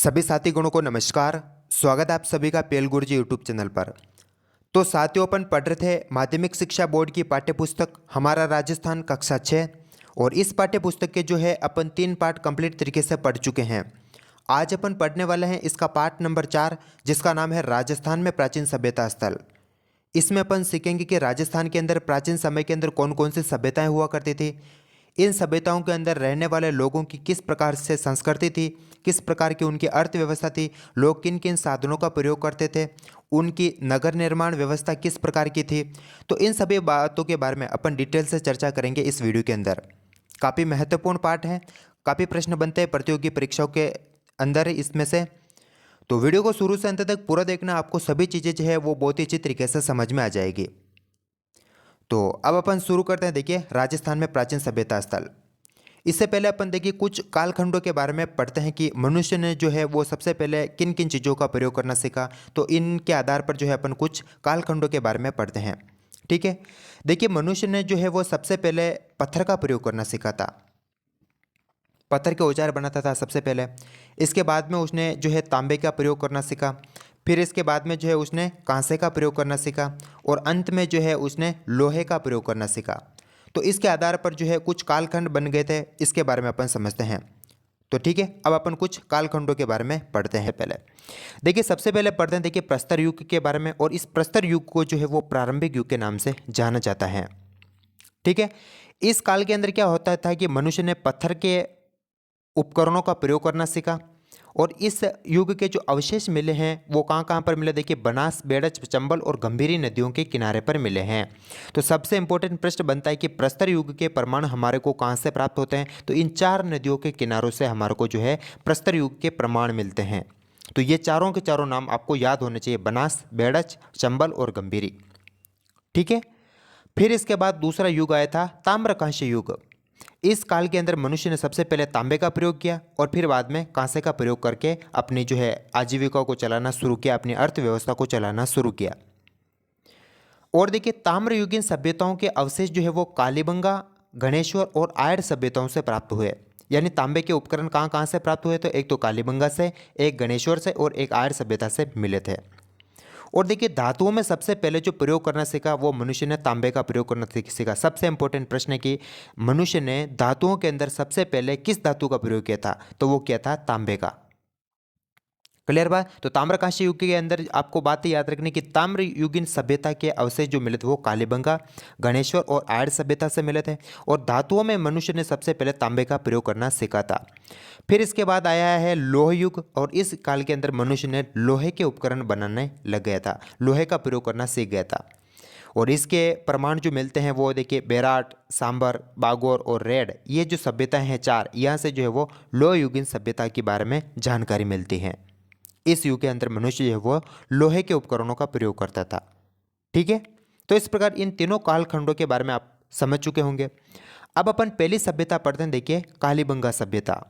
सभी साथी गणों को नमस्कार। स्वागत है आप सभी का पेल गुरुजी यूट्यूब चैनल पर। तो साथियों, अपन पढ़ रहे थे माध्यमिक शिक्षा बोर्ड की पाठ्यपुस्तक हमारा राजस्थान कक्षा 6 और इस पाठ्यपुस्तक के जो है अपन 3 पार्ट कंप्लीट तरीके से पढ़ चुके हैं। आज अपन पढ़ने वाले हैं इसका पार्ट नंबर 4, जिसका नाम है राजस्थान में प्राचीन सभ्यता स्थल। इसमें अपन सीखेंगे कि राजस्थान के अंदर प्राचीन समय के अंदर कौन कौन सी सभ्यताएं हुआ करती थी, इन सभ्यताओं के अंदर रहने वाले लोगों की किस प्रकार से संस्कृति थी, किस प्रकार की उनकी अर्थव्यवस्था थी, लोग किन किन साधनों का प्रयोग करते थे, उनकी नगर निर्माण व्यवस्था किस प्रकार की थी। तो इन सभी बातों के बारे में अपन डिटेल से चर्चा करेंगे इस वीडियो के अंदर। काफ़ी महत्वपूर्ण पार्ट है, काफ़ी प्रश्न बनते हैं प्रतियोगी परीक्षाओं के अंदर इसमें से। तो वीडियो को शुरू से अंत तक पूरा देखना, आपको सभी चीज़ें जो है वो बहुत ही अच्छी तरीके से समझ में आ जाएगी। तो अब अपन शुरू करते हैं। देखिए, राजस्थान में प्राचीन सभ्यता स्थल। इससे पहले अपन देखिए कुछ कालखंडों के बारे में पढ़ते हैं कि मनुष्य ने जो है वो सबसे पहले किन किन चीज़ों का प्रयोग करना सीखा। तो इनके आधार पर जो है अपन कुछ कालखंडों के बारे में पढ़ते हैं। ठीक है, देखिए मनुष्य ने जो है वो सबसे पहले पत्थर का प्रयोग करना सीखा था। पत्थर के औजार बनाता था सबसे पहले। इसके बाद में उसने जो है तांबे का प्रयोग करना सीखा। फिर इसके बाद में जो है उसने कांसे का प्रयोग करना सीखा और अंत में जो है उसने लोहे का प्रयोग करना सीखा। तो इसके आधार पर जो है कुछ कालखंड बन गए थे, इसके बारे में अपन समझते हैं। तो ठीक है, अब अपन कुछ कालखंडों के बारे में पढ़ते हैं। पहले देखिए, सबसे पहले पढ़ते हैं देखिए प्रस्तर युग के बारे में, और इस प्रस्तर युग को जो है वो प्रारंभिक युग के नाम से जाना जाता है। ठीक है, इस काल के अंदर क्या होता था कि मनुष्य ने पत्थर के उपकरणों का प्रयोग करना सीखा। और इस युग के जो अवशेष मिले हैं वो कहाँ कहाँ पर मिले, देखिए बनास, बेड़च, चंबल और गंभीरी नदियों के किनारे पर मिले हैं। तो सबसे इंपॉर्टेंट प्रश्न बनता है कि प्रस्तर युग के प्रमाण हमारे को कहाँ से प्राप्त होते हैं। तो इन 4 नदियों के किनारों से हमारे को जो है प्रस्तर युग के प्रमाण मिलते हैं। तो ये चारों के चारों नाम आपको याद होने चाहिए, बनास, बेड़च, चंबल और गंभीरी। ठीक है, फिर इसके बाद दूसरा युग आया था ताम्रकांस्य युग। इस काल के अंदर मनुष्य ने सबसे पहले तांबे का प्रयोग किया और फिर बाद में कांसे का प्रयोग करके अपनी जो है आजीविका को चलाना शुरू किया, अपनी अर्थव्यवस्था को चलाना शुरू किया। और देखिए, ताम्रयुगीन सभ्यताओं के अवशेष जो है वो कालीबंगा, गणेश्वर और आयड़ सभ्यताओं से प्राप्त हुए। यानी तांबे के उपकरण कहाँ कहाँ से प्राप्त हुए, तो एक तो कालीबंगा से, एक गणेश्वर से और एक आयड़ सभ्यता से मिले थे। और देखिए, धातुओं में सबसे पहले जो प्रयोग करना सीखा वो मनुष्य ने तांबे का प्रयोग करना सीखा। सबसे इंपॉर्टेंट प्रश्न है कि मनुष्य ने धातुओं के अंदर सबसे पहले किस धातु का प्रयोग किया था, तो वो किया था तांबे का। क्लियर बात। तो ताम्रकांस्य युग के अंदर आपको बातें याद रखनी कि ताम्र युगीन सभ्यता के अवशेष जो मिले थे वो कालीबंगा, गणेश्वर और आयड़ सभ्यता से मिले थे। और धातुओं में मनुष्य ने सबसे पहले तांबे का प्रयोग करना सीखा था। फिर इसके बाद आया है लोह युग, और इस काल के अंदर मनुष्य ने लोहे के उपकरण बनाने लग गया था, लोहे का प्रयोग करना सीख गया था। और इसके प्रमाण जो मिलते हैं वो देखिए बेराट, सांबर, बागोर और रेड, ये जो सभ्यताएं हैं 4, यहाँ से जो है वो लोह युगीन सभ्यता के बारे में जानकारी मिलती है। इस युग के अंदर मनुष्य जो है वो लोहे के उपकरणों का प्रयोग करता था। ठीक है, तो इस प्रकार इन तीनों कालखंडों के बारे में आप समझ चुके होंगे। अब अपन पहली सभ्यता पढ़ते हैं। देखिए, कालीबंगा सभ्यता।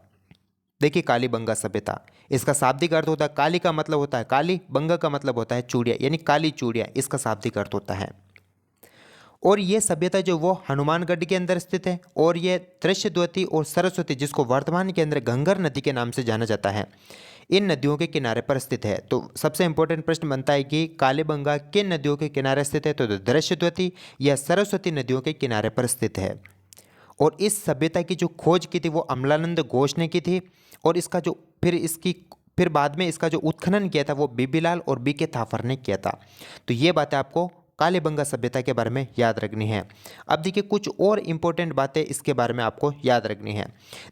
देखिए, कालीबंगा सभ्यता, इसका शाब्दिक अर्थ होता है, काली का मतलब होता है काली, बंगा का मतलब होता है चूड़िया, यानी काली चूड़िया, इसका शाब्दिक अर्थ होता है। और ये सभ्यता जो वो हनुमानगढ़ के अंदर स्थित है, और ये त्रिशद्वती और सरस्वती, जिसको वर्तमान के अंदर गंगर नदी के नाम से जाना जाता है, इन नदियों के किनारे पर स्थित है। तो सबसे इंपॉर्टेंट प्रश्न बनता है कि कालीबंगा किन नदियों के किनारे स्थित है, तो त्रिशद्वती या सरस्वती नदियों के किनारे पर स्थित है। और इस सभ्यता की जो खोज की थी वो अमलानंद घोष ने की थी। और इसका जो फिर बाद में इसका जो उत्खनन किया था वो बीबीलाल और बी के थापर ने किया था। तो ये बातें आपको कालीबंगा सभ्यता के बारे में याद रखनी है। अब देखिए, कुछ और इंपॉर्टेंट बातें इसके बारे में आपको याद रखनी है।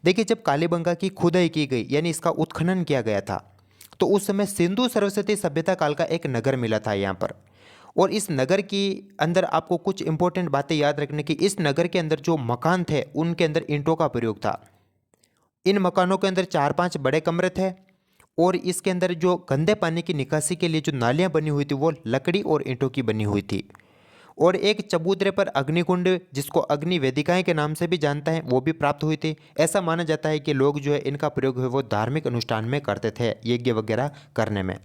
देखिए, जब कालीबंगा की खुदाई की गई, यानी इसका उत्खनन किया गया था, तो उस समय सिंधु सरस्वती सभ्यता काल का एक नगर मिला था यहाँ पर। और इस नगर की अंदर आपको कुछ इंपॉर्टेंट बातें याद रखने की। इस नगर के अंदर जो मकान थे उनके अंदर ईंटों का प्रयोग था। इन मकानों के अंदर 4-5 बड़े कमरे थे, और इसके अंदर जो गंदे पानी की निकासी के लिए जो नालियां बनी हुई थी वो लकड़ी और ईंटों की बनी हुई थी। और एक चबूतरे पर अग्निकुंड, जिसको अग्नि वेदिकाएं के नाम से भी जानता है, वो भी प्राप्त हुई थी। ऐसा माना जाता है कि लोग जो है इनका प्रयोग है वो धार्मिक अनुष्ठान में करते थे, यज्ञ वगैरह करने में।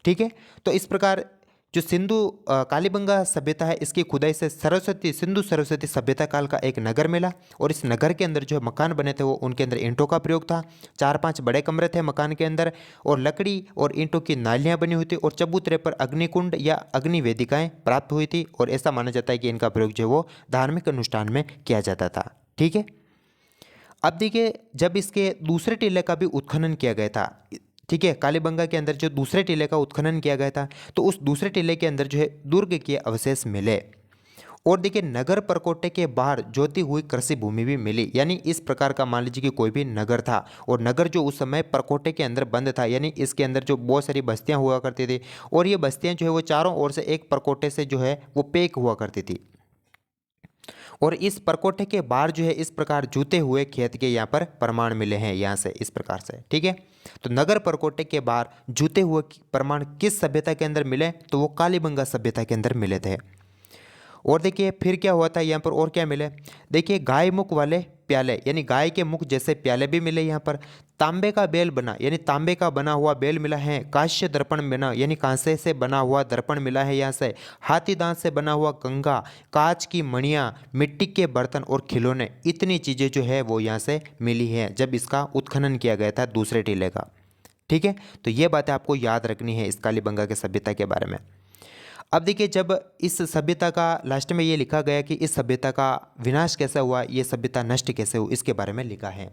ठीक है, तो इस प्रकार जो सिंधु कालीबंगा सभ्यता है, इसकी खुदाई से सिंधु सरस्वती सभ्यता काल का एक नगर मिला। और इस नगर के अंदर जो मकान बने थे वो उनके अंदर ईंटों का प्रयोग था। 4-5 बड़े कमरे थे मकान के अंदर, और लकड़ी और ईंटों की नालियाँ बनी हुई थी, और चबूतरे पर अग्निकुंड या अग्नि वेदिकाएँ प्राप्त हुई थी। और ऐसा माना जाता है कि इनका प्रयोग जो है वो धार्मिक अनुष्ठान में किया जाता था। ठीक है, अब देखिए जब इसके दूसरे टीले का भी उत्खनन किया गया था, ठीक है, कालीबंगा के अंदर जो दूसरे टीले का उत्खनन किया गया था, तो उस दूसरे टीले के अंदर जो है दुर्ग के अवशेष मिले। और देखिए नगर परकोटे के बाहर जोती हुई कृषि भूमि भी मिली। यानी इस प्रकार का मान लीजिए कि कोई भी नगर था, और नगर जो उस समय परकोटे के अंदर बंद था, यानी इसके अंदर जो बहुत सारी बस्तियां हुआ करती थी, और ये बस्तियां जो है वो चारों ओर से एक परकोटे से जो है वो पैक हुआ करती थी। और इस परकोटे के बाहर जो है इस प्रकार जूते हुए खेत के यहाँ पर प्रमाण मिले हैं, यहाँ से इस प्रकार से। ठीक है, तो नगर परकोटे के बाहर जूते हुए प्रमाण किस सभ्यता के अंदर मिले, तो वो कालीबंगा सभ्यता के अंदर मिले थे। और देखिए फिर क्या हुआ था यहाँ पर, और क्या मिले, देखिए गाय मुख वाले प्याले, यानी गाय के मुख जैसे प्याले भी मिले यहाँ पर। तांबे का बेल बना, यानी तांबे का बना हुआ बेल मिला है। कांस्य दर्पण बना, यानी कांसे से बना हुआ दर्पण मिला है यहाँ से। हाथी दांत से बना हुआ कंगा, कांच की मणियाँ, मिट्टी के बर्तन और खिलौने, इतनी चीज़ें जो है वो यहाँ से मिली है जब इसका उत्खनन किया गया था दूसरे टीले का। ठीक है, तो ये बातें आपको याद रखनी है इस कालीबंगा के सभ्यता के बारे में। अब देखिए जब इस सभ्यता का लास्ट में ये लिखा गया कि इस सभ्यता का विनाश कैसे हुआ, ये सभ्यता नष्ट कैसे हुई, इसके बारे में लिखा है।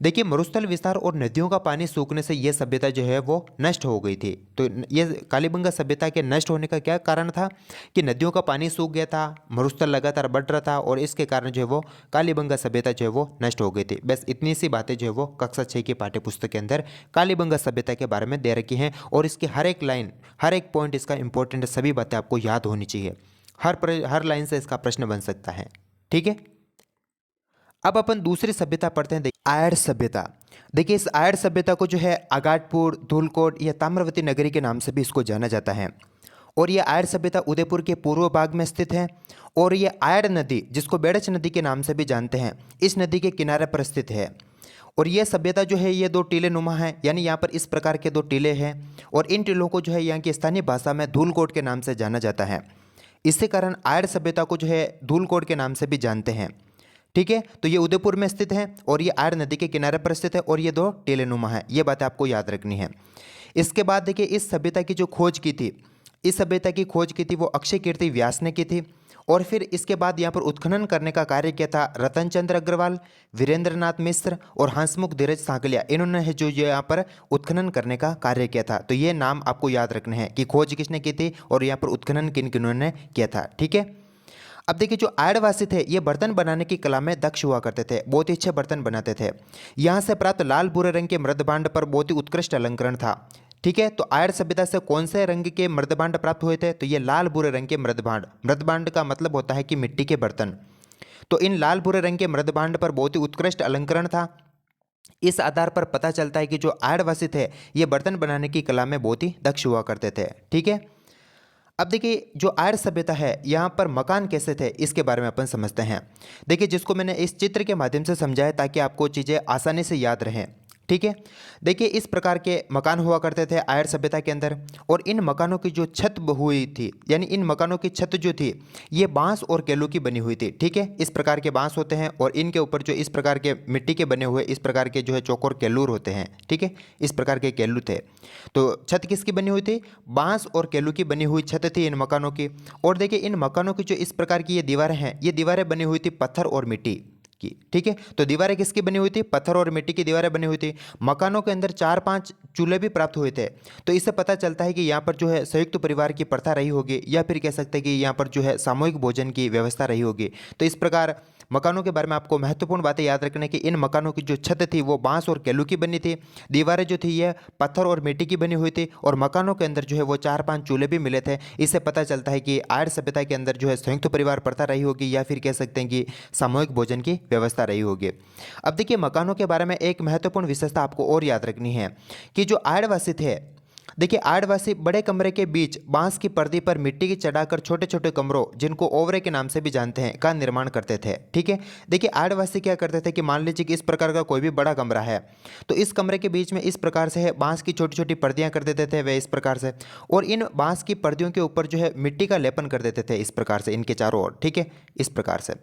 देखिए मरुस्थल विस्तार और नदियों का पानी सूखने से यह सभ्यता जो है वो नष्ट हो गई थी। तो ये कालीबंगा सभ्यता के नष्ट होने का क्या कारण था कि नदियों का पानी सूख गया था, मरुस्थल लगातार बढ़ रहा था, और इसके कारण जो है वो कालीबंगा सभ्यता जो है वो नष्ट हो गई थी। बस इतनी सी बातें जो है वो कक्षा 6 की पाठ्यपुस्तक के अंदर कालीबंगा सभ्यता के बारे में दे रखी हैं, और इसकी हर एक लाइन, हर एक पॉइंट इसका इंपॉर्टेंट, सभी बातें आपको याद होनी चाहिए। हर लाइन से इसका प्रश्न बन सकता है। ठीक है, अब अपन दूसरी सभ्यता पढ़ते हैं, आयड़ सभ्यता। देखिए इस आयड़ सभ्यता को जो है आगाटपुर, धूलकोट या ताम्रवती नगरी के नाम से भी इसको जाना जाता है। और ये आयड़ सभ्यता उदयपुर के पूर्व भाग में स्थित है। और ये आयड़ नदी, जिसको बेड़च नदी के नाम से भी जानते हैं, इस नदी के किनारे पर स्थित है। और यह सभ्यता जो है ये 2 टीले नुमा है, यानी यहाँ पर इस प्रकार के 2 टीले हैं, और इन टीलों को जो है यहाँ की स्थानीय भाषा में धूलकोट के नाम से जाना जाता है। इससे कारण आयड़ सभ्यता को जो है धूलकोट के नाम से भी जानते हैं। ठीक है, तो ये उदयपुर में स्थित है, और ये आयड़ नदी के किनारे पर स्थित है, और ये 2 टीलेनुमा है। ये बात आपको याद रखनी है। इसके बाद देखिए इस सभ्यता की जो खोज की थी, इस सभ्यता की खोज की थी वो अक्षय कीर्ति व्यास ने की थी। और फिर इसके बाद यहाँ पर उत्खनन करने का कार्य किया था रतन चंद्र अग्रवाल, वीरेंद्रनाथ मिश्र और हंसमुख धीरज सांकलिया, इन्होंने है जो यहाँ पर उत्खनन करने का कार्य किया था। तो ये नाम आपको याद रखने हैं कि खोज किसने की थी और यहाँ पर उत्खनन किन किन्होंने ने किया था। ठीक है, अब देखिए जो आयड़वासी थे ये बर्तन बनाने की कला में दक्ष हुआ करते थे, बहुत ही अच्छे बर्तन बनाते थे। यहाँ से प्राप्त लाल भूरे रंग के मृदभांड पर बहुत ही उत्कृष्ट अलंकरण था। ठीक है, तो आयड़ सभ्यता से कौन से रंग के मृदभांड प्राप्त हुए थे, तो ये लाल भूरे रंग के मृदभांड। मृदभांड का मतलब होता है कि मिट्टी के बर्तन। तो इन लाल भूरे रंग के मृदभांड पर बहुत ही उत्कृष्ट अलंकरण था। इस आधार पर पता चलता है कि जो आयड़वासी थे ये बर्तन बनाने की कला में बहुत ही दक्ष हुआ करते थे। ठीक है, अब देखिए जो आयड़ सभ्यता है यहाँ पर मकान कैसे थे इसके बारे में अपन समझते हैं। देखिए जिसको मैंने इस चित्र के माध्यम से समझाया ताकि आपको चीज़ें आसानी से याद रहें। ठीक है, देखिए इस प्रकार के मकान हुआ करते थे आयड़ सभ्यता के अंदर, और इन मकानों की जो छत हुई थी, यानी इन मकानों की छत जो थी ये बांस और केलू की बनी हुई थी। ठीक है, इस प्रकार के बांस होते हैं और इनके ऊपर जो इस प्रकार के मिट्टी के बने हुए इस प्रकार के जो है चौकोर केलूर होते हैं। ठीक है, इस प्रकार के केलू थे। तो छत किसकी बनी हुई थी, बांस और केलू की बनी हुई छत थी इन मकानों की। और देखिए इन मकानों की जो इस प्रकार की ये दीवारें हैं, ये दीवारें बनी हुई थी पत्थर और मिट्टी की। ठीक है, तो दीवारें किसकी बनी हुई थी, पत्थर और मिट्टी की दीवारें बनी हुई थी। मकानों के अंदर 4-5 चूल्हे भी प्राप्त हुए थे। तो इससे पता चलता है कि यहाँ पर जो है संयुक्त परिवार की प्रथा रही होगी, या फिर कह सकते हैं कि यहाँ पर जो है सामूहिक भोजन की व्यवस्था रही होगी। तो इस प्रकार मकानों के बारे में आपको महत्वपूर्ण बातें याद रखने की, इन मकानों की जो छत थी वो बांस और केलू की बनी थी, दीवारें जो थी ये पत्थर और मिट्टी की बनी हुई थी, और मकानों के अंदर जो है वो 4-5 चूल्हे भी मिले थे। इससे पता चलता है कि आयड़ सभ्यता के अंदर जो है संयुक्त परिवार प्रथा रही होगी, या फिर कह सकते हैं कि सामूहिक भोजन की व्यवस्था रही होगी। अब देखिए मकानों के बारे में एक महत्वपूर्ण विशेषता आपको और याद रखनी है कि जो आयड़वासी थे देखिए आदिवासी बड़े कमरे के बीच बांस की पर्दी पर मिट्टी की चढ़ाकर छोटे छोटे कमरों, जिनको ओवरे के नाम से भी जानते हैं, का निर्माण करते थे। ठीक है, देखिए आदिवासी क्या करते थे कि मान लीजिए कि इस प्रकार का कोई भी बड़ा कमरा है, तो इस कमरे के बीच में इस प्रकार से है बांस की छोटी छोटी पर्दियां कर देते थे वे इस प्रकार से, और इन बांस की पर्दियों के ऊपर जो है मिट्टी का लेपन कर देते थे इस प्रकार से इनके चारों ओर। ठीक है, इस प्रकार से,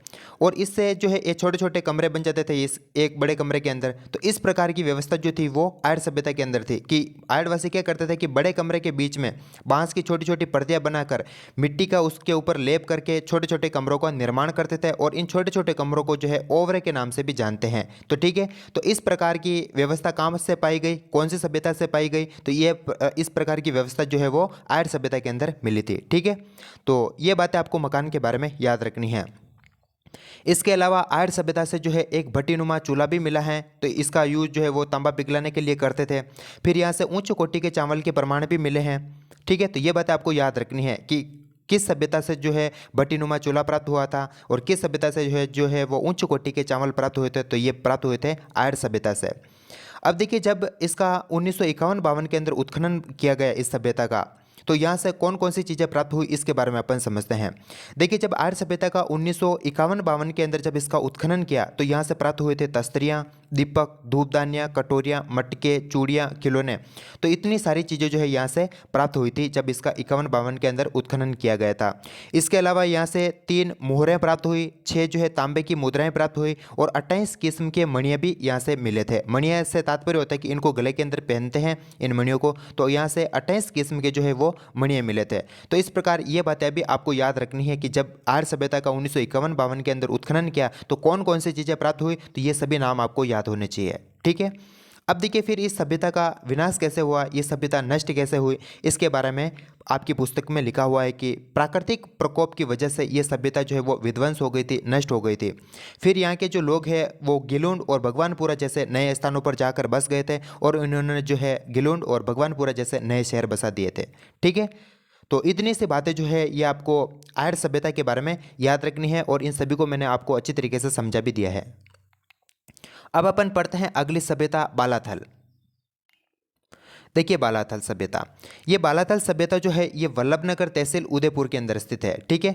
और इससे जो है ये छोटे छोटे कमरे बन जाते थे इस एक बड़े कमरे के अंदर। तो इस प्रकार की व्यवस्था जो थी वो आर्य सभ्यता के अंदर थी कि आदिवासी क्या करते थे कि बड़े कमरे के बीच में बांस की छोटी छोटी पर्दियां बनाकर मिट्टी का उसके ऊपर लेप करके छोटे छोटे कमरों का निर्माण करते थे, और इन छोटे छोटे कमरों को जो है ओवरे के नाम से भी जानते हैं। तो ठीक है, तो इस प्रकार की व्यवस्था कहाँ से पाई गई, कौन सी सभ्यता से पाई गई, तो ये इस प्रकार की व्यवस्था जो है वो आर्य सभ्यता के अंदर मिली थी। ठीक है, तो ये बातें आपको मकान के बारे में याद रखनी है। इसके अलावा आर्य सभ्यता से जो है एक भट्टीनुमा चूल्हा भी मिला है, तो इसका यूज जो है वो तांबा पिघलाने के लिए करते थे। फिर यहाँ से उच्च कोटि के चावल के प्रमाण भी मिले हैं। ठीक है, तो ये बात आपको याद रखनी है कि किस सभ्यता से जो है भट्टीनुमा चूल्हा प्राप्त हुआ था और किस सभ्यता से जो है वो उच्च कोटि के चावल प्राप्त हुए थे, तो ये प्राप्त हुए थे आर्य सभ्यता से। अब देखिए जब इसका 1951-52 के अंदर उत्खनन किया गया इस सभ्यता का, तो यहाँ से कौन कौन सी चीज़ें प्राप्त हुई इसके बारे में अपन समझते हैं। देखिए जब आर्य सभ्यता का 1951-52 के अंदर जब इसका उत्खनन किया, तो यहाँ से प्राप्त हुए थे तस्तरियाँ, दीपक, धूपदानियाँ, कटोरियाँ, मटके, चूड़ियाँ, खिलौने। तो इतनी सारी चीज़ें जो है यहाँ से प्राप्त हुई थी जब इसका 51-52 के अंदर उत्खनन किया गया था। इसके अलावा यहाँ से 3 मोहरें प्राप्त हुई, 6 जो है तांबे की मुद्राएं प्राप्त हुई, और 28 किस्म के मणियाँ भी यहाँ से मिले थे। मणियाँ से तात्पर्य होता है कि इनको गले के अंदर पहनते हैं इन मणियों को, तो यहाँ से 28 किस्म के जो है वो मणियाँ मिले थे। तो इस प्रकार ये बातें भी आपको याद रखनी है कि जब आर्य सभ्यता का 1951-52 के अंदर उत्खनन किया तो कौन कौन सी चीज़ें प्राप्त हुई, तो ये सभी नाम आपको याद होने चाहिए। ठीक है, अब देखिए फिर इस सभ्यता का विनाश कैसे हुआ, ये सभ्यता नष्ट कैसे हुई, इसके बारे में आपकी पुस्तक में लिखा हुआ है कि प्राकृतिक प्रकोप की वजह से ये सभ्यता जो है वो विध्वंस हो गई थी, नष्ट हो गई थी। फिर यहाँ के जो लोग हैं वो गिलुंड और भगवानपुरा जैसे नए स्थानों पर जाकर बस गए थे, और उन्होंने जो है गिलुंड और भगवानपुरा जैसे नए शहर बसा दिए थे। ठीक है, तो इतनी सी बातें जो है ये आपको आर्य सभ्यता के बारे में याद रखनी है, और इन सभी को मैंने आपको अच्छी तरीके से समझा भी दिया है। अब अपन पढ़ते हैं अगली सभ्यता बालाथल। देखिए बालाथल सभ्यता, ये बालाथल सभ्यता जो है ये वल्लभनगर तहसील उदयपुर के अंदर स्थित है। ठीक है,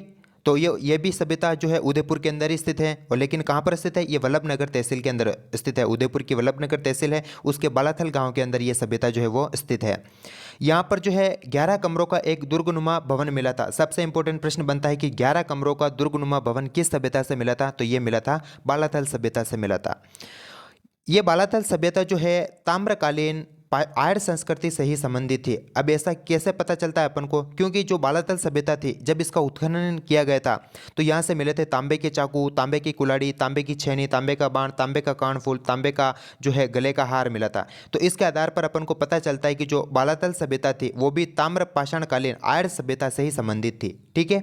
तो ये भी सभ्यता जो है उदयपुर के अंदर ही स्थित है, और लेकिन कहाँ पर स्थित है, ये वल्लभनगर तहसील के अंदर स्थित है। उदयपुर की वल्लभनगर तहसील है, उसके बालाथल गांव के अंदर ये सभ्यता जो है वो स्थित है। यहाँ पर जो है 11 कमरों का एक दुर्गनुमा भवन मिला था। सबसे इंपॉर्टेंट प्रश्न बनता है कि 11 कमरों का दुर्गनुमा भवन किस सभ्यता से मिला था, तो ये मिला था बालाथल सभ्यता से मिला था। ये बालाथल सभ्यता जो है ताम्रकालीन आर्य संस्कृति से ही संबंधित थी। अब ऐसा कैसे पता चलता है अपन को, क्योंकि जो बालाथल सभ्यता थी जब इसका उत्खनन किया गया था तो यहाँ से मिले थे तांबे के चाकू, तांबे की कुल्हाड़ी, तांबे की छेनी, तांबे का बाण, तांबे का कानफूल, तांबे का जो है गले का हार मिला था। तो इसके आधार पर अपन को पता चलता है कि जो बालाथल सभ्यता थी वो भी ताम्र पाषाणकालीन आर्य सभ्यता से ही संबंधित थी। ठीक है,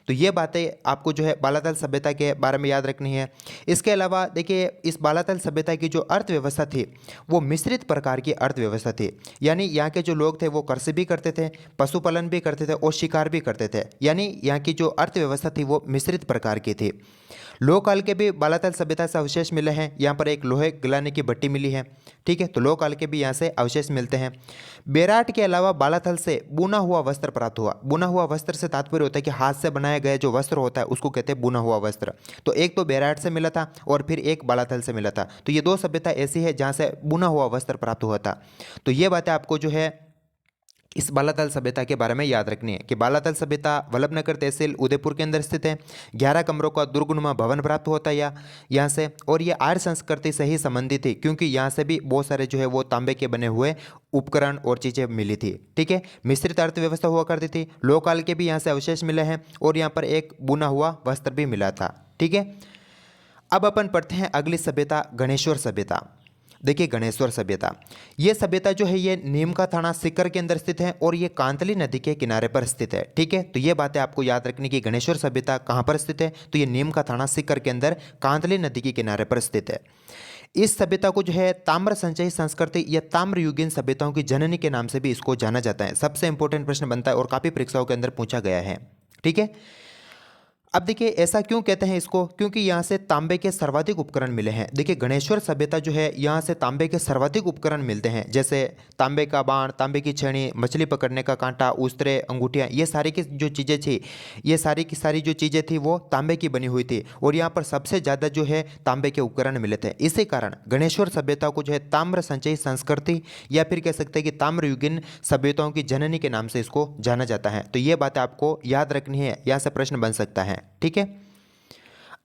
तो ये बातें आपको जो है बालाथल सभ्यता के बारे में याद रखनी है। इसके अलावा देखिए इस बालाथल सभ्यता की जो अर्थव्यवस्था थी वो मिश्रित प्रकार की अर्थव्यवस्था थी, यानी यहाँ के जो लोग थे वो कृषि भी करते थे, पशुपालन भी करते थे और शिकार भी करते थे, यानी यहाँ की जो अर्थव्यवस्था थी वो मिश्रित प्रकार की थी। लोहकाल के भी बालाथल सभ्यता से अवशेष मिले हैं। यहाँ पर एक लोहे गलाने की भट्टी मिली है। ठीक है, तो लोहकाल के भी यहाँ से अवशेष मिलते हैं। बेराट के अलावा बालाथल से बुना हुआ वस्त्र प्राप्त हुआ। बुना हुआ वस्त्र से तात्पर्य होता है कि हाथ से बनाया गया जो वस्त्र होता है उसको कहते हैं बुना हुआ वस्त्र। तो एक तो बेराट से मिला था और फिर एक बालाथल से मिला था। तो ये दो सभ्यता ऐसी है जहाँ से बुना हुआ वस्त्र प्राप्त हुआ था। तो ये बातें आपको जो है इस बालाथल सभ्यता के बारे में याद रखनी है कि बालाथल सभ्यता वल्लभनगर तहसील उदयपुर के अंदर स्थित है। 11 कमरों का दुर्गनुमा भवन प्राप्त होता है यहाँ से, और ये आर्य संस्कृति से ही संबंधित थी क्योंकि यहाँ से भी बहुत सारे जो है वो तांबे के बने हुए उपकरण और चीज़ें मिली थी। ठीक है, मिश्रित अर्थव्यवस्था हुआ करती थी। लोहकाल के भी यहाँ से अवशेष मिले हैं और यहाँ पर एक बुना हुआ वस्त्र भी मिला था। ठीक है, अब अपन पढ़ते हैं अगली सभ्यता गणेश्वर सभ्यता। देखिए गणेश्वर सभ्यता, ये सभ्यता जो है ये नीमका थाना सीकर के अंदर स्थित है और ये कांतली नदी के किनारे पर स्थित है। ठीक है, तो ये बातें आपको याद रखनी कि गणेश्वर सभ्यता कहाँ पर स्थित है, तो ये नीमका थाना सीकर के अंदर कांतली नदी के किनारे पर स्थित है। इस सभ्यता को जो है ताम्र संचयी संस्कृति या ताम्रयुगीन सभ्यताओं की जननी के नाम से भी इसको जाना जाता है। सबसे इंपॉर्टेंट प्रश्न बनता है और काफ़ी परीक्षाओं के अंदर पूछा गया है। ठीक है, अब देखिए ऐसा क्यों कहते हैं इसको, क्योंकि यहाँ से तांबे के सर्वाधिक उपकरण मिले हैं। देखिए गणेश्वर सभ्यता जो है यहाँ से तांबे के सर्वाधिक उपकरण मिलते हैं, जैसे तांबे का बाण, तांबे की छेनी, मछली पकड़ने का कांटा, उस्तरे, अंगूठियाँ, ये सारी की जो चीज़ें थी, ये सारी की सारी जो चीज़ें थी वो तांबे की बनी हुई थी और यहाँ पर सबसे ज़्यादा जो है तांबे के उपकरण मिले थे। इसी कारण गणेश्वर सभ्यता को जो है ताम्र संचयी संस्कृति या फिर कह सकते हैं कि ताम्रयुगीन सभ्यताओं की जननी के नाम से इसको जाना जाता है। तो ये बातें आपको याद रखनी है, यहाँ से प्रश्न बन सकता है, ठीक है।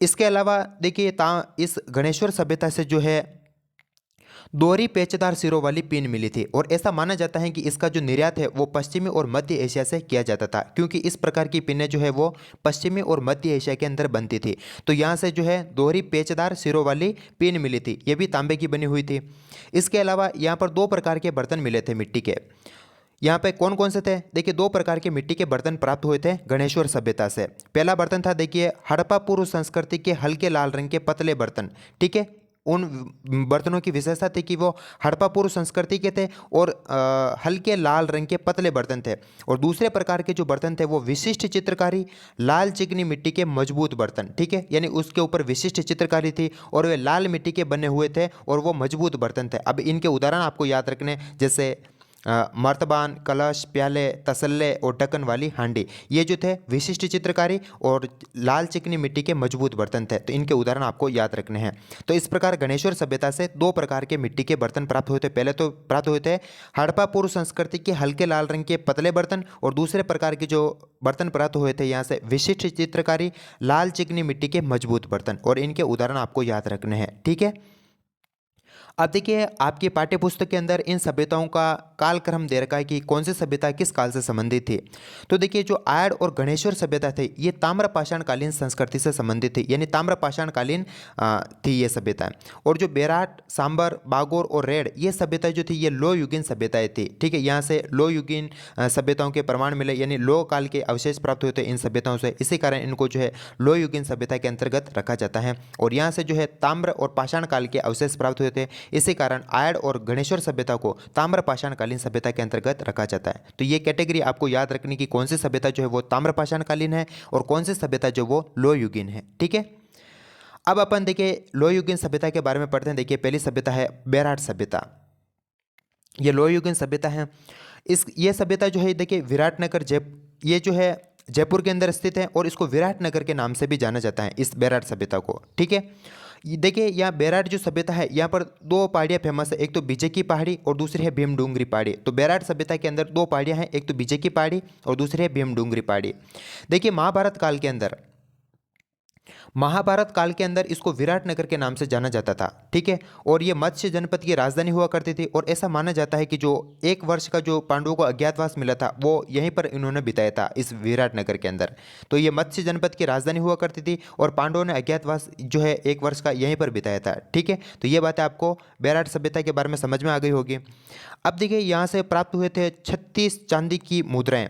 इसके अलावा देखिए इस गणेश्वर सभ्यता से जो है दोहरी पेचदार सिरों वाली पिन मिली थी और ऐसा माना जाता है कि इसका जो निर्यात है वो पश्चिमी और मध्य एशिया से किया जाता था, क्योंकि इस प्रकार की पिनें जो है वो पश्चिमी और मध्य एशिया के अंदर बनती थी। तो यहाँ से जो है दोहरी पेचदार सिरों वाली पिन मिली थी, ये भी तांबे की बनी हुई थी। इसके अलावा यहाँ पर दो प्रकार के बर्तन मिले थे मिट्टी के। यहाँ पे कौन कौन से थे, देखिए दो प्रकार के मिट्टी के बर्तन प्राप्त हुए थे गणेश्वर सभ्यता से। पहला बर्तन था देखिए हड़प्पा पूर्व संस्कृति के हल्के लाल रंग के पतले बर्तन, ठीक है। उन बर्तनों की विशेषता थी कि वो हड़प्पा पूर्व संस्कृति के थे और हल्के लाल रंग के पतले बर्तन थे। और दूसरे प्रकार के जो बर्तन थे वो विशिष्ट चित्रकारी लाल चिकनी मिट्टी के मजबूत बर्तन, ठीक है, यानी उसके ऊपर विशिष्ट चित्रकारी थी और वे लाल मिट्टी के बने हुए थे और वो मजबूत बर्तन थे। अब इनके उदाहरण आपको याद रखने, जैसे मर्तबान, कलश, प्याले, तसल्ले और ढक्कन वाली हांडी, ये जो थे विशिष्ट चित्रकारी और लाल चिकनी मिट्टी के मजबूत बर्तन थे। तो इनके उदाहरण आपको याद रखने हैं। तो इस प्रकार गणेश्वर सभ्यता से दो प्रकार के मिट्टी के बर्तन प्राप्त हुए थे। पहले तो प्राप्त हुए थे हड़प्पा पूर्व संस्कृति के हल्के लाल रंग के पतले बर्तन और दूसरे प्रकार के जो बर्तन प्राप्त हुए थे यहाँ से विशिष्ट चित्रकारी लाल चिकनी मिट्टी के मजबूत बर्तन, और इनके उदाहरण आपको याद रखने हैं, ठीक है। अब देखिए आपकी पाठ्य पुस्तक के अंदर इन सभ्यताओं का कालक्रम दे रखा है कि कौन सी सभ्यता किस काल से संबंधित थी। तो देखिए जो आयड और गणेश्वर सभ्यता थे ये ताम्रपाषाण कालीन संस्कृति से संबंधित थी, यानी ताम्रपाषाण कालीन थी ये सभ्यताएं। और जो बेराट, सांबर, बागोर और रेड ये सभ्यताएं जो थी ये लो युगीन सभ्यताएं थी, ठीक है। यहाँ से लो युगीन सभ्यताओं के प्रमाण मिले, यानी लो काल के अवशेष प्राप्त हुए थे इन सभ्यताओं से, इसी कारण इनको जो है लो युगीन सभ्यता के अंतर्गत रखा जाता है। और यहाँ से जो है ताम्र और पाषाण काल के अवशेष प्राप्त हुए थे, इसी कारण आयड और गणेश्वर सभ्यता को ताम्रपाषाण कालीन सभ्यता के अंतर्गत रखा जाता है। तो ये कैटेगरी आपको याद रखनी कि कौन सी सभ्यता जो है वो ताम्रपाषाण कालीन है और कौन सी सभ्यता जो वो लो युगीन है, ठीक है। अब अपन देखिए लो युगीन सभ्यता के बारे में पढ़ते हैं। देखिए पहली सभ्यता है बेराट सभ्यता, ये लो युगीन सभ्यता है। ये सभ्यता जो है देखिए विराटनगर ये जो है जयपुर के अंदर स्थित है और इसको विराटनगर के नाम से भी जाना जाता है इस बेराट सभ्यता को, ठीक है। देखिए यहाँ बेराट जो सभ्यता है यहाँ पर दो पहाड़ियाँ फेमस है, एक तो बीजे की पहाड़ी और दूसरी है भीमडूंगरी पहाड़ी। तो बेराट सभ्यता के अंदर दो पहाड़ियाँ हैं, एक तो बीजे की पहाड़ी और दूसरी है भीमडूंगरी पहाड़ी। देखिए महाभारत काल के अंदर इसको विराटनगर के नाम से जाना जाता था, ठीक है। और ये मत्स्य जनपद की राजधानी हुआ करती थी और ऐसा माना जाता है कि जो एक वर्ष का जो पांडवों को अज्ञातवास मिला था वो यहीं पर इन्होंने बिताया था इस विराटनगर के अंदर। तो ये मत्स्य जनपद की राजधानी हुआ करती थी और पांडवों ने अज्ञातवास जो है एक वर्ष का यहीं पर बिताया था, ठीक है। तो ये बातें आपको बेराट सभ्यता के बारे में समझ में आ गई होगी। अब देखिए यहाँ से प्राप्त हुए थे 36 चांदी की मुद्राएं,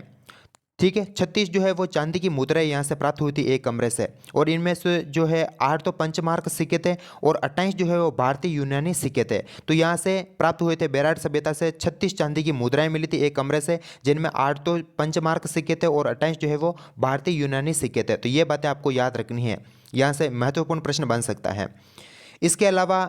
ठीक है। 36 जो है वो चांदी की मुद्राएं यहाँ से प्राप्त हुई थी एक कमरे से, और इनमें से जो है 8 तो पंचमार्क सिक्के थे और 28 जो है वो भारतीय यूनानी सिक्के थे। तो यहाँ से प्राप्त हुए थे बेराट सभ्यता से 36 चांदी की मुद्राएं मिली थी एक कमरे से, जिनमें 8 तो पंचमार्क सिक्के थे और 28 जो है वो भारतीय यूनानी सिक्के थे। तो ये बातें आपको याद रखनी है, यहाँ से महत्वपूर्ण प्रश्न बन सकता है। इसके अलावा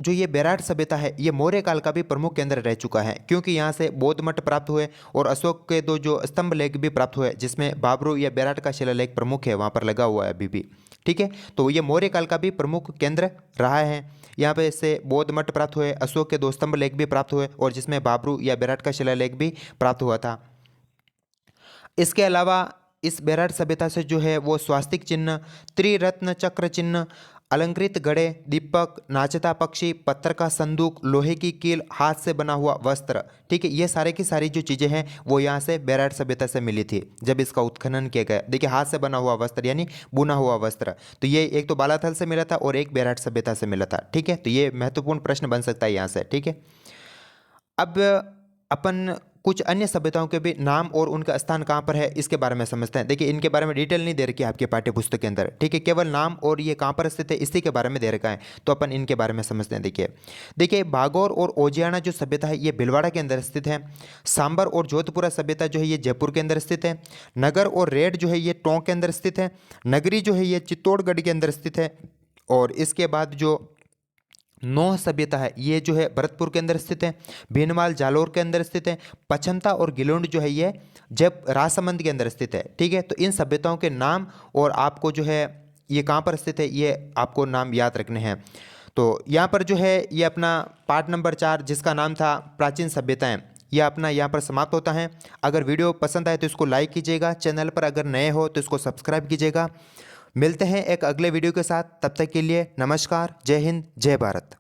जो ये बेराट सभ्यता है ये मौर्य काल का भी प्रमुख केंद्र रह चुका है, क्योंकि यहाँ से बौद्ध मठ प्राप्त हुए और अशोक के दो जो स्तंभ लेख भी प्राप्त हुए, जिसमें बाबरू या बेराट का शिलालेख प्रमुख है, वहाँ पर लगा हुआ है अभी भी, ठीक है। तो ये मौर्य काल का भी प्रमुख केंद्र रहा है। यहाँ पे से बौद्ध मठ प्राप्त हुए, अशोक के दो स्तंभ लेख भी प्राप्त हुए और जिसमें बाबरू या बेराट का शिलालेख भी प्राप्त हुआ था। इसके अलावा इस बेराट सभ्यता से जो है वो स्वास्तिक चिन्ह, त्रिरत्न चक्र चिन्ह, अलंकृत घड़े, दीपक, नाचता पक्षी, पत्थर का संदूक, लोहे की कील, हाथ से बना हुआ वस्त्र, ठीक है, ये सारे की सारी जो चीज़ें हैं वो यहाँ से बेराट सभ्यता से मिली थी जब इसका उत्खनन किया गया। देखिए हाथ से बना हुआ वस्त्र यानी बुना हुआ वस्त्र, तो ये एक तो बालाथल से मिला था और एक बेराट सभ्यता से मिला था, ठीक है। तो ये महत्वपूर्ण प्रश्न बन सकता है यहाँ से, ठीक है। अब अपन कुछ अन्य सभ्यताओं के भी नाम और उनका स्थान कहाँ पर है इसके बारे में समझते हैं। देखिए इनके बारे में डिटेल नहीं दे रखी है आपके पाठ्य पुस्तक के अंदर, ठीक है, केवल नाम और ये कहाँ पर स्थित है इसी के बारे में दे रखा है, तो अपन इनके बारे में समझते हैं। देखिए भागौर और ओजियाना जो सभ्यता है ये भीलवाड़ा के अंदर स्थित है। सांबर और जोधपुरा सभ्यता जो है ये जयपुर के अंदर स्थित है। नगर और रेड जो है ये टोंक के अंदर स्थित है। नगरी जो है ये चित्तौड़गढ़ के अंदर स्थित है। और इसके बाद जो नौह सभ्यता है ये जो है भरतपुर के अंदर स्थित है। भीनमाल जालोर के अंदर स्थित है। पछमता और गिलोंड जो है ये जब राजसमंद के अंदर स्थित है, ठीक है। तो इन सभ्यताओं के नाम और आपको जो है ये कहाँ पर स्थित है ये आपको नाम याद रखने हैं। तो यहाँ पर जो है ये अपना पार्ट नंबर 4 जिसका नाम था प्राचीन सभ्यताएं, यह अपना यहाँ पर समाप्त होता है। अगर वीडियो पसंद आए तो इसको लाइक कीजिएगा, चैनल पर अगर नए हो तो इसको सब्सक्राइब कीजिएगा। मिलते हैं एक अगले वीडियो के साथ, तब तक के लिए नमस्कार, जय हिंद, जय भारत।